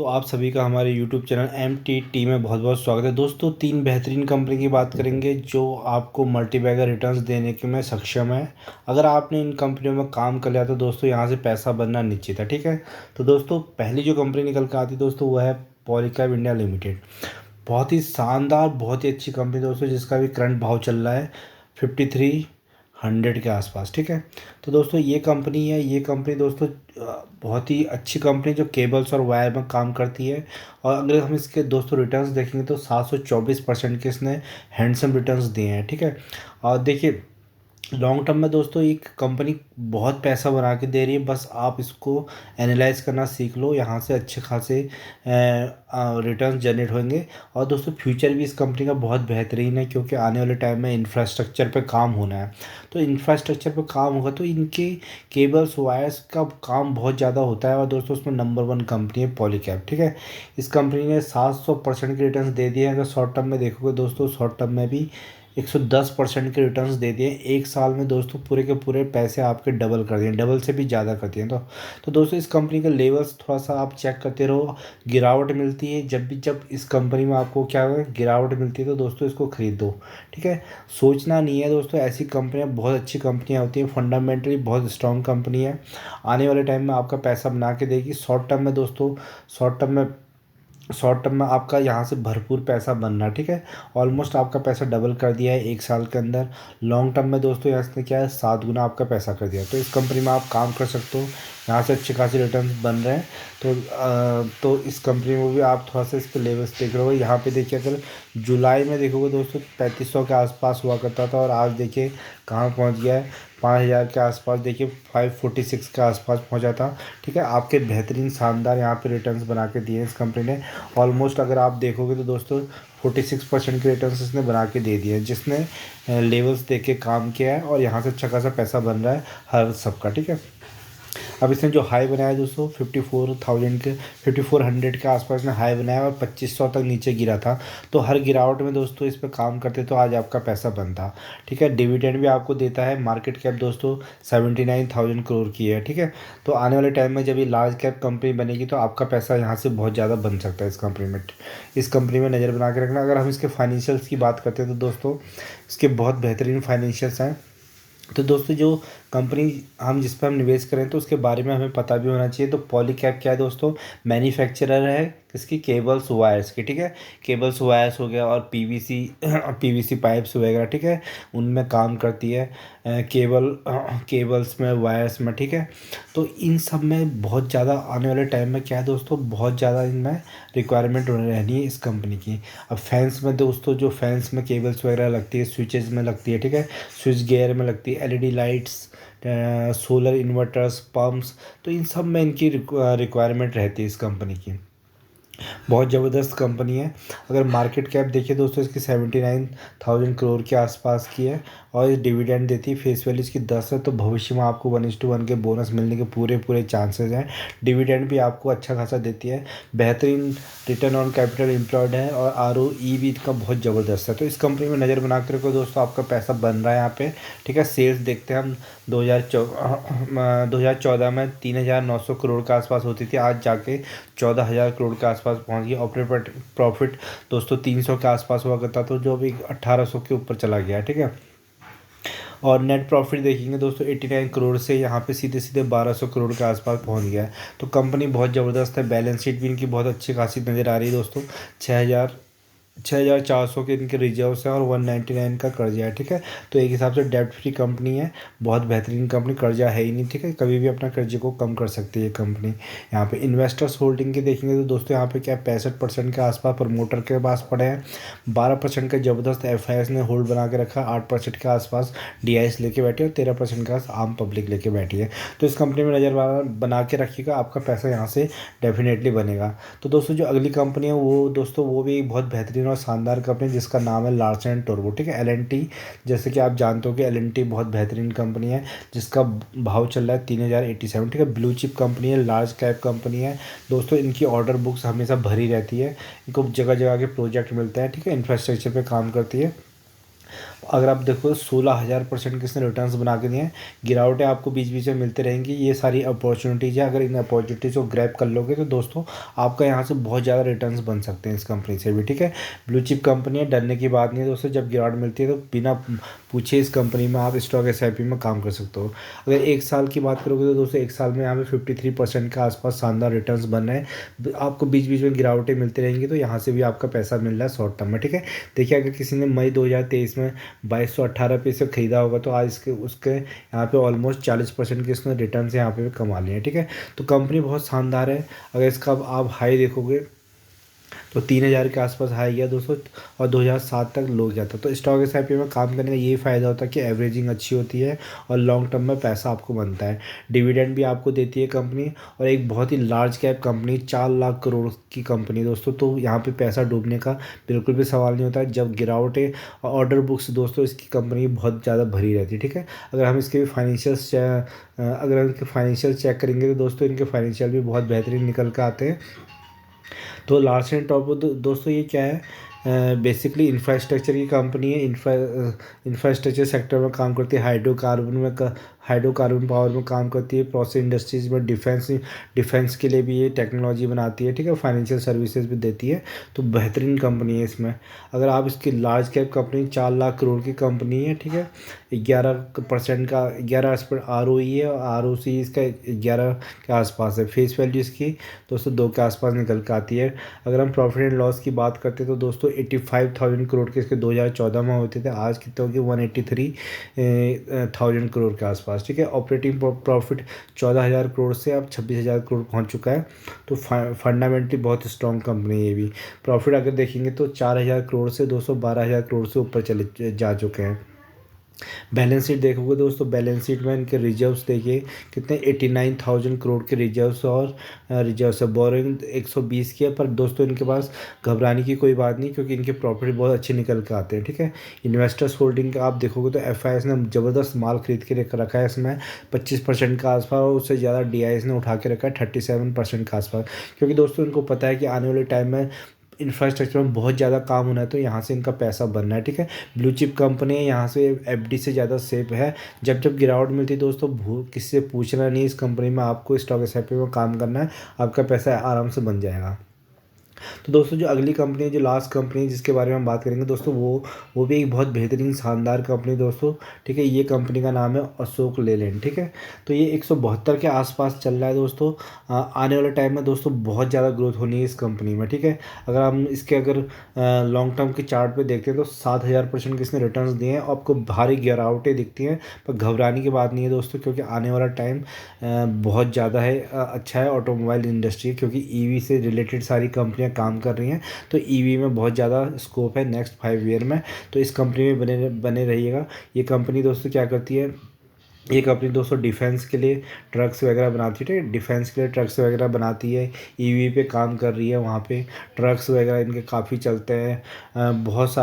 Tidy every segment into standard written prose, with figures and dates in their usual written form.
तो आप सभी का हमारे YouTube चैनल MTT में बहुत बहुत स्वागत है। दोस्तों, तीन बेहतरीन कंपनी की बात करेंगे जो आपको मल्टीबैगर रिटर्न्स देने के में सक्षम है। अगर आपने इन कंपनियों में काम कर लिया तो दोस्तों यहाँ से पैसा बनना निश्चित है। ठीक है, तो दोस्तों पहली जो कंपनी निकल कर आती है दोस्तों वो है पॉलीकैब इंडिया लिमिटेड। बहुत ही शानदार, बहुत ही अच्छी कंपनी दोस्तों, जिसका भी करंट भाव चल रहा है 5300 के आसपास। ठीक है, तो दोस्तों ये कंपनी है, ये कंपनी दोस्तों बहुत ही अच्छी कंपनी जो केबल्स और वायर में काम करती है। और अगर हम इसके दोस्तों रिटर्न्स देखेंगे तो 724% के इसने हैंडसम रिटर्न्स दिए हैं। ठीक है, और देखिए लॉन्ग टर्म में दोस्तों एक कंपनी बहुत पैसा बना के दे रही है, बस आप इसको एनालाइज करना सीख लो, यहाँ से अच्छे खासे रिटर्न जनरेट होंगे। और दोस्तों फ्यूचर भी इस कंपनी का बहुत बेहतरीन है, क्योंकि आने वाले टाइम में इंफ्रास्ट्रक्चर पे काम होना है। तो इंफ्रास्ट्रक्चर पे काम होगा तो इनके केबल्स वायर्स का काम बहुत ज़्यादा होता है। और दोस्तों उसमें नंबर 1 कंपनी है पॉलीकैब। ठीक है, इस कंपनी ने 700% के रिटर्न दे दिए हैं। अगर शॉर्ट टर्म में देखोगे दोस्तों, शॉर्ट टर्म में भी 110% के रिटर्न्स दे दिए। एक साल में दोस्तों पूरे के पूरे पैसे आपके डबल कर दिए, डबल से भी ज़्यादा कर दिए। तो दोस्तों इस कंपनी के लेवल्स थोड़ा सा आप चेक करते रहो। गिरावट मिलती है जब इस कंपनी में आपको क्या है, गिरावट मिलती है तो दोस्तों इसको खरीद दो। ठीक है, सोचना नहीं है दोस्तों, ऐसी कंपनियां बहुत अच्छी कंपनियां होती हैं, फंडामेंटली बहुत स्ट्रॉन्ग कंपनी है, आने वाले टाइम में आपका पैसा बना के देगी। शॉर्ट टर्म में दोस्तों, शॉर्ट टर्म में आपका यहाँ से भरपूर पैसा बनना। ठीक है, ऑलमोस्ट आपका पैसा डबल कर दिया है एक साल के अंदर। लॉन्ग टर्म में दोस्तों यहाँ से क्या है, 7 गुना आपका पैसा कर दिया। तो इस कंपनी में आप काम कर सकते हो, यहाँ से अच्छे खासे रिटर्न बन रहे हैं। तो इस कंपनी में भी आप थोड़ा सा इसके लेवल्स देख रहे हो। यहाँ पे देखिए, अगर जुलाई में देखोगे दोस्तों 3500 के आसपास हुआ करता था, और आज देखिए कहाँ पहुँच गया है, 5000 के आसपास। देखिए 546 के आसपास पहुंचा था। ठीक है, आपके बेहतरीन शानदार यहाँ पे रिटर्न्स बना के दिए इस कंपनी ने। ऑलमोस्ट अगर आप देखोगे तो दोस्तों 46% के रिटर्न्स इसने बना के दे दिए हैं, जिसने लेवल्स देख के काम किया है, और यहाँ से अच्छा खासा पैसा बन रहा है हर सबका। ठीक है, अब इसने जो हाई बनाया दोस्तों 5400 के आसपास इसने हाई बनाया, और 2500 तक नीचे गिरा था। तो हर गिरावट में दोस्तों इस पर काम करते तो आज आपका पैसा बनता। ठीक है, डिविडेंड भी आपको देता है। मार्केट कैप दोस्तों 79,000 करोड़ की है। ठीक है, तो आने वाले टाइम में जब ये लार्ज कैप कंपनी बनेगी तो आपका पैसा यहाँ से बहुत ज़्यादा बन सकता है इस कंपनी में। इस कंपनी में नज़र बना के रखना। अगर हम इसके फाइनेंशियल्स की बात करते हैं तो दोस्तों इसके बहुत बेहतरीन फाइनेंशियल्स हैं। तो दोस्तों जो कंपनी हम जिस पर हम निवेश करें तो उसके बारे में हमें पता भी होना चाहिए। तो पॉलीकैब क्या है दोस्तों, मैन्युफैक्चरर है किसकी, केबल्स वायर्स की। ठीक है, केबल्स वायर्स हो गया, और पीवीसी पाइप्स वगैरह। ठीक है, उनमें काम करती है, केबल्स में, वायर्स में। ठीक है, तो इन सब में बहुत ज़्यादा आने वाले टाइम में क्या है दोस्तों, बहुत ज़्यादा इनमें रिक्वायरमेंट रहनी है इस कंपनी की। अब फैंस में दोस्तों, जो फैंस में केबल्स वगैरह लगती है, स्विचेस में लगती है। ठीक है, स्विच गियर में लगती है, LED lights, solar inverters, pumps, तो इन सब में इनकी रिक्वायरमेंट रहती है इस कंपनी की। बहुत ज़बरदस्त कंपनी है। अगर मार्केट कैप देखिए दोस्तों इसकी 79,000 करोड़ के आसपास की है, और ये डिविडेंड देती है। फेस वैल्यू इसकी 10 है, तो भविष्य में आपको 1:1 के बोनस मिलने के पूरे चांसेस हैं। डिविडेंड भी आपको अच्छा खासा देती है। बेहतरीन रिटर्न ऑन कैपिटल एम्प्लॉयड है, और ROE भी इसका बहुत ज़बरदस्त है। तो इस कंपनी में नज़र बना कर रखो दोस्तों, आपका पैसा बन रहा है यहाँ पे। ठीक है, सेल्स देखते हैं हम, 2014 में 3,900 करोड़ के आसपास होती थी, आज जाके 14,000 करोड़ के आसपास पहुंच गई। ऑपरेटिंग प्रॉफिट दोस्तों 300 के आसपास हुआ करता, तो जो अभी 1800 के ऊपर चला गया। ठीक है, और नेट प्रॉफिट देखेंगे दोस्तों 89 करोड़ से यहाँ पे सीधे सीधे 1200 करोड़ के आसपास पहुंच गया है। तो कंपनी बहुत ज़बरदस्त है। बैलेंस शीट भी इनकी बहुत अच्छी खासी नज़र आ रही है दोस्तों। 6,400 के इनके रिजर्व्स हैं, और 199 का कर्जा है। ठीक है, तो एक हिसाब से डेब्ट फ्री कंपनी है, बहुत बेहतरीन कंपनी, कर्जा है ही नहीं। ठीक है, कभी भी अपना कर्जे को कम कर सकती है कंपनी। यहाँ पे इन्वेस्टर्स होल्डिंग के देखेंगे तो दोस्तों यहाँ पे क्या 65% के आसपास प्रमोटर के पास पड़े हैं, 12% का ज़बरदस्त FIS ने होल्ड बना के रखा, 8% के आसपास DIS लेके बैठी है, और 13% का आम पब्लिक लेके बैठी है। तो इस कंपनी में नज़र बना के रखिएगा, आपका पैसा यहाँ से डेफिनेटली बनेगा। तो दोस्तों जो अगली कंपनी है वो दोस्तों वो भी बहुत बेहतरीन और शानदार कंपनी, जिसका नाम है लार्सन एंड टोब्रो। ठीक है, LNT, जैसे कि आप जानते हो कि LNT बहुत बेहतरीन कंपनी है, जिसका भाव चल रहा है 3087। ठीक है, ब्लू चिप कंपनी है, लार्ज कैप कंपनी है दोस्तों। इनकी ऑर्डर बुक्स हमेशा भरी रहती है, इनको जगह जगह के प्रोजेक्ट मिलते हैं। ठीक है, इंफ्रास्ट्रक्चर पे काम करती है। अगर आप देखो 16,000% के इसने रिटर्न्स बना के दिए हैं। गिरावटें आपको बीच बीच में मिलते रहेंगी, ये सारी अपॉर्चुनिटीज़ है। अगर इन अपॉर्चुनिटीज़ को ग्रैब कर लोगे तो दोस्तों आपका यहाँ से बहुत ज़्यादा रिटर्न्स बन सकते हैं इस कंपनी से भी, ठीक है। ब्लू चिप कंपनी है, डरने की बात नहीं है दोस्तों। जब गिरावट मिलती है तो बिना पूछे इस कंपनी में आप स्टॉक एसआईपी में काम कर सकते हो। अगर एक साल की बात करोगे तो दोस्तों एक साल में यहाँ पे 53% के आसपास शानदार रिटर्न्स बन रहे हैं। आपको बीच बीच में गिरावटें मिलती रहेंगी, तो यहाँ से भी आपका पैसा मिल रहा है शॉर्ट टर्म में, ठीक है। देखिए, अगर किसी ने मई 2023 में 2218 पे से ख़रीदा होगा तो आज इसके उसके यहाँ पे ऑलमोस्ट 40% के इसने रिटर्न से यहाँ पे कमा लिए हैं, ठीक है। तो कंपनी बहुत शानदार है। अगर इसका आप हाई देखोगे तो 3,000 के आसपास हाई गया दोस्तों, और 2007 तक लो गया था। तो स्टॉक एसआईपी में काम करने का यही फ़ायदा होता है कि एवरेजिंग अच्छी होती है और लॉन्ग टर्म में पैसा आपको बनता है। डिविडेंड भी आपको देती है कंपनी, और एक बहुत ही large cap company, 4 lakh crore की कंपनी दोस्तों। तो यहाँ पे पैसा डूबने का बिल्कुल भी सवाल नहीं होता है। जब गिरावटें, ऑर्डर बुक्स दोस्तों इसकी कंपनी की बहुत ज़्यादा भरी रहती है, ठीक है। अगर हम इसके भी अगर हम इनके फाइनेंशियल चेक करेंगे तो दोस्तों इनके फाइनेंशियल भी बहुत बेहतरीन निकल कर आते हैं। तो लार्सन एंड टॉब्रो दोस्तों ये क्या है, बेसिकली इंफ्रास्ट्रक्चर की कंपनी है। इंफ्रास्ट्रक्चर सेक्टर में काम करती है, हाइड्रोकार्बन पावर में काम करती है, प्रोसेस इंडस्ट्रीज में, डिफेंस के लिए भी ये टेक्नोलॉजी बनाती है, ठीक है। फाइनेंशियल सर्विसेज भी देती है। तो बेहतरीन कंपनी है इसमें। अगर आप इसकी large cap company, 4 lakh crore की कंपनी है, ठीक है। 11% का 11% ROE है, और ROC इसका 11 के आसपास है। फेस वैल्यू इसकी दोस्तों 2 के आसपास निकल के आती है। अगर हम प्रॉफिट एंड लॉस की बात करते हैं तो दोस्तों 85,000 करोड़ के इसके 2014 में होते थे। आज कितने होगी, 183,000 करोड़ के आसपास, ठीक है। ऑपरेटिंग प्रॉफिट 14,000 करोड़ से अब 26,000 करोड़ पहुंच चुका है। तो फंडामेंटली बहुत स्ट्रॉन्ग कंपनी है ये भी। प्रॉफिट अगर देखेंगे तो 4,000 करोड़ से 212,000 करोड़ से ऊपर चले जा चुके हैं। बैलेंस शीट देखोगे दोस्तों, बैलेंस शीट में इनके रिजर्व्स देखिए कितने, 89,000 करोड़ के रिजर्व्स, और रिजर्व्स है। बोरिंग 120 की है। पर दोस्तों इनके पास घबराने की कोई बात नहीं, क्योंकि इनके प्रॉफिट बहुत अच्छे निकल के आते हैं, ठीक है। इन्वेस्टर्स होल्डिंग का आप देखोगे तो एफआईएस ने ज़बरदस्त माल खरीद के रखा है इसमें 25% का आसपास, और उससे ज़्यादा डीआईएस ने उठा के रखा है 37% के आसपास। क्योंकि दोस्तों इनको पता है कि आने वाले टाइम में इंफ्रास्ट्रक्चर में बहुत ज़्यादा काम होना है, तो यहाँ से इनका पैसा बनना है, ठीक है। ब्लू चिप कंपनी है, यहाँ से एफडी से ज़्यादा सेफ है। जब जब गिरावट मिलती है दोस्तों, किसी से पूछना नहीं, इस कंपनी में आपको स्टॉक एसआईपी में काम करना है, आपका पैसा आराम से बन जाएगा। तो दोस्तों जो अगली कंपनी है, जो लास्ट कंपनी है जिसके बारे में हम बात करेंगे दोस्तों, वो भी एक बहुत बेहतरीन शानदार कंपनी दोस्तों, ठीक है। ये कंपनी का नाम है अशोक लेलैंड, ठीक है। तो ये 172 के आसपास चल रहा है दोस्तों। आने वाले टाइम में दोस्तों बहुत ज़्यादा ग्रोथ होनी है इस कंपनी में, ठीक है। अगर हम इसके लॉन्ग टर्म के चार्ट पे देखते हैं तो 7,000% के इसने रिटर्न्स दिए हैं। आपको भारी गिरावटें दिखती हैं, पर घबराने की बात नहीं है दोस्तों, क्योंकि आने वाला टाइम बहुत ज़्यादा है, अच्छा है ऑटोमोबाइल इंडस्ट्री, क्योंकि ईवी से रिलेटेड सारी कंपनियां काम कर रही हैं। तो ईवी में बहुत ज़्यादा स्कोप है नेक्स्ट 5 ईयर में। तो इस कंपनी में बने बने रहिएगा। ये कंपनी दोस्तों क्या करती है, ये कंपनी दोस्तों डिफेंस के लिए ट्रक्स वगैरह बनाती है, ठीक है। डिफेंस के लिए ट्रक्स वगैरह बनाती है, ईवी पे काम कर रही है। वहाँ पे ट्रक्स वगैरह इनके काफ़ी चलते हैं। बहुत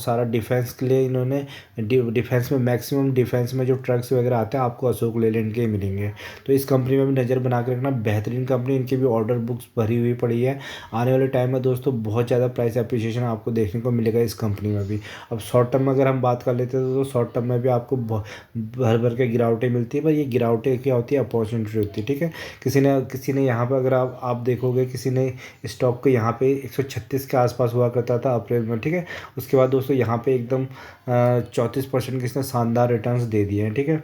सारा डिफेंस के लिए इन्होंने डिफेंस में मैक्सिमम डिफेंस में जो ट्रक्स वगैरह आते हैं आपको अशोक लेलैंड के ही मिलेंगे। तो इस कंपनी में भी नज़र बना के रखना, बेहतरीन कंपनी, इनकी भी ऑर्डर बुक्स भरी हुई पड़ी है। आने वाले टाइम में दोस्तों बहुत ज़्यादा प्राइस एप्रिसिएशन आपको देखने को मिलेगा इस कंपनी में भी। अब शॉर्ट टर्म में अगर हम बात कर लेते हैं तो शॉर्ट टर्म में भी आपको भर भर के गिरावटें मिलती है, पर ये गिरावटें क्या होती है, अपॉर्चुनिटी होती है, ठीक है। किसी ने यहाँ पर अगर आप देखोगे, किसी ने स्टॉक को यहाँ पे 136 के आसपास हुआ करता था अप्रैल में, ठीक है। उसके बाद दोस्तों यहाँ पे एकदम 34% के इसने शानदार रिटर्न्स दे दिए हैं, ठीक है।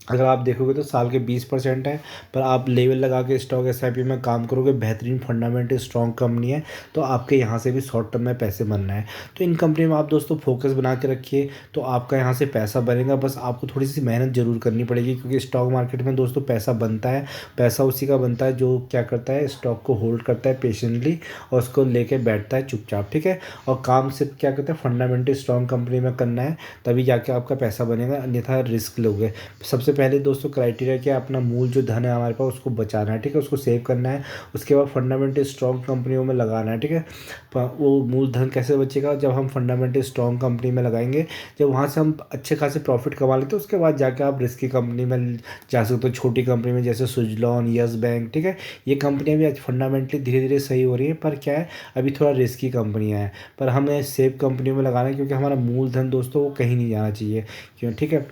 अगर आप देखोगे तो साल के 20% है, पर आप लेवल लगा के स्टॉक एसआईपी में काम करोगे, बेहतरीन फंडामेंटल स्ट्रॉन्ग कंपनी है, तो आपके यहाँ से भी शॉर्ट टर्म में पैसे बनना है। तो इन कंपनी में आप दोस्तों फोकस बना के रखिए, तो आपका यहाँ से पैसा बनेगा। बस आपको थोड़ी सी मेहनत ज़रूर करनी पड़ेगी, क्योंकि स्टॉक मार्केट में दोस्तों पैसा बनता है। पैसा उसी का बनता है जो क्या करता है, स्टॉक को होल्ड करता है पेशेंटली, और उसको लेके बैठता है चुपचाप, ठीक है। और काम सिर्फ क्या करता है, फंडामेंटल स्ट्रॉन्ग कंपनी में करना है, तभी जाके आपका पैसा बनेगा, अन्यथा रिस्क लोगे। सबसे सबसे पहले दोस्तों क्राइटेरिया क्या है, अपना मूल जो धन है हमारे पास उसको बचाना है, ठीक है, उसको सेव करना है। उसके बाद फंडामेंटल स्ट्रॉन्ग कंपनियों में लगाना है, ठीक है। वो मूल धन कैसे बचेगा, जब हम फंडामेंटल स्ट्रॉन्ग कंपनी में लगाएंगे, जब वहाँ से हम अच्छे खासे प्रॉफिट कमा लेते हैं, उसके बाद जाके आप रिस्की कंपनी में जा सकते हो, छोटी कंपनी में जैसे सुजलॉन, यस बैंक, ठीक है। ये कंपनियां भी आज फंडामेंटली धीरे धीरे सही हो रही है, पर क्या है अभी थोड़ा रिस्की कंपनियां हैं, पर हमें सेफ कंपनियों में लगाना है, क्योंकि हमारा मूलधन दोस्तों वो कहीं नहीं जाना चाहिए, क्यों, ठीक है।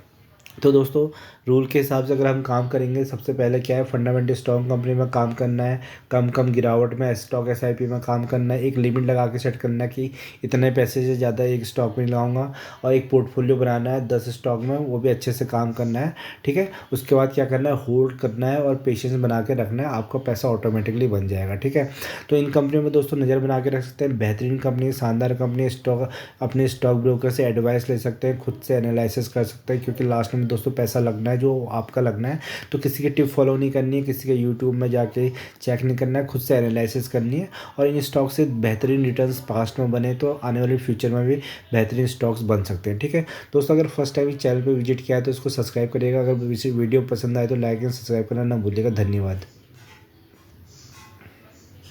तो दोस्तों रूल के हिसाब से अगर हम काम करेंगे, सबसे पहले क्या है, फंडामेंटल स्ट्रॉन्ग कंपनी में काम करना है, कम कम गिरावट में स्टॉक एसआईपी में काम करना है, एक लिमिट लगा के सेट करना है कि इतने पैसे से ज़्यादा एक स्टॉक में लगाऊंगा, और एक पोर्टफोलियो बनाना है 10 स्टॉक में, वो भी अच्छे से काम करना है, ठीक है। उसके बाद क्या करना है, होल्ड करना है और पेशेंस बना के रखना है, आपका पैसा ऑटोमेटिकली बन जाएगा, ठीक है। तो इन कंपनियों में दोस्तों नज़र बना के रख सकते हैं, बेहतरीन कंपनी, शानदार कंपनी, स्टॉक अपने स्टॉक ब्रोकर से एडवाइस ले सकते हैं, खुद से एनालिसिस कर सकते हैं, क्योंकि लास्ट में दोस्तों पैसा लगना है जो आपका लगना है। तो किसी की टिप फॉलो नहीं करनी है, किसी के यूट्यूब में जाके चेक नहीं करना है, खुद से एनालिसिस करनी है, और इन स्टॉक से बेहतरीन रिटर्न्स पास्ट में बने तो आने वाले फ्यूचर में भी बेहतरीन स्टॉक्स बन सकते हैं, ठीक है। दोस्तों अगर फर्स्ट टाइम इस चैनल पर विजिट किया है तो इसको सब्सक्राइब करिएगा, अगर वीडियो पसंद आए तो लाइक एंड सब्सक्राइब करना ना भूलिएगा। धन्यवाद।